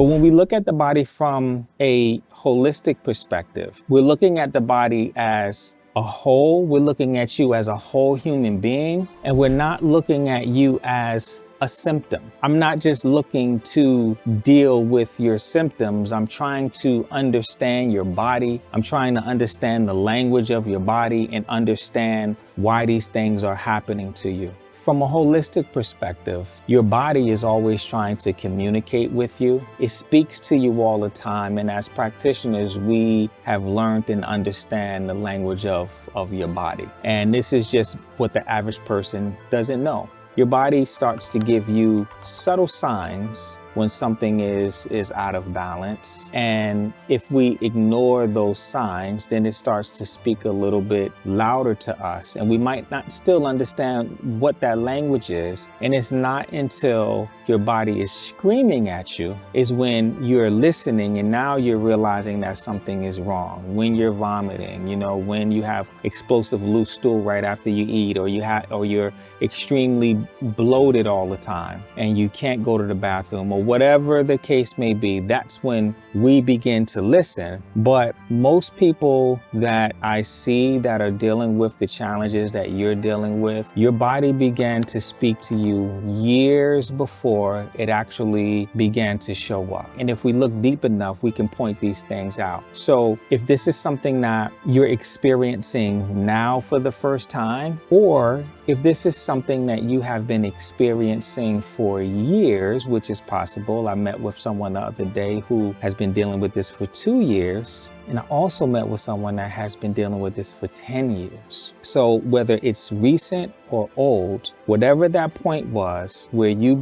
But when we look at the body from a holistic perspective, we're looking at the body as a whole. We're looking at you as a whole human being, and we're not looking at you as a symptom. I'm not just looking to deal with your symptoms. I'm trying to understand your body. I'm trying to understand the language of your body and understand why these things are happening to you. From a holistic perspective, your body is always trying to communicate with you. It speaks to you all the time. And as practitioners, we have learned and understand the language of your body. And this is just what the average person doesn't know. Your body starts to give you subtle signs when something is out of balance. And if we ignore those signs, then it starts to speak a little bit louder to us. And we might not still understand what that language is. And it's not until your body is screaming at you is when you're listening and now you're realizing that something is wrong. When you're vomiting, when you have explosive loose stool right after you eat, or you're extremely bloated all the time and you can't go to the bathroom, or whatever the case may be, that's when we begin to listen. But most people that I see that are dealing with the challenges that you're dealing with, your body began to speak to you years before it actually began to show up. And if we look deep enough, we can point these things out. So if this is something that you're experiencing now for the first time, or if this is something that you have been experiencing for years, which is possible. I met with someone the other day who has been dealing with this for 2 years. And I also met with someone that has been dealing with this for 10 years. So whether it's recent or old, whatever that point was where your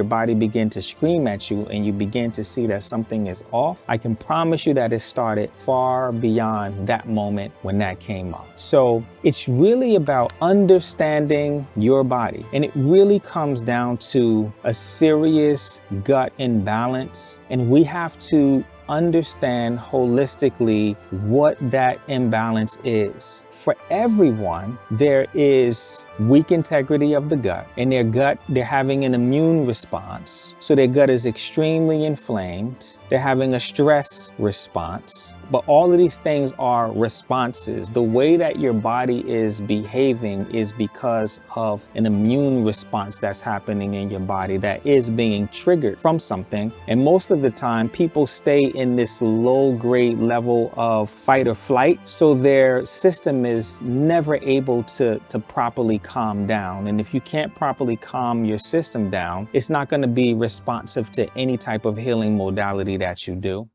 body began to scream at you and you begin to see that something is off, I can promise you that it started far beyond that moment when that came up. So it's really about understanding your body. And it really comes down to a serious gut imbalance. And we have to understand holistically what that imbalance is. For everyone, there is weak integrity of the gut. In their gut, they're having an immune response. So their gut is extremely inflamed. They're having a stress response. But all of these things are responses. The way that your body is behaving is because of an immune response that's happening in your body that is being triggered from something. And most of the time, people stay in this low grade level of fight or flight. So their system is never able to properly calm down. And if you can't properly calm your system down, it's not going to be responsive to any type of healing modality that you do.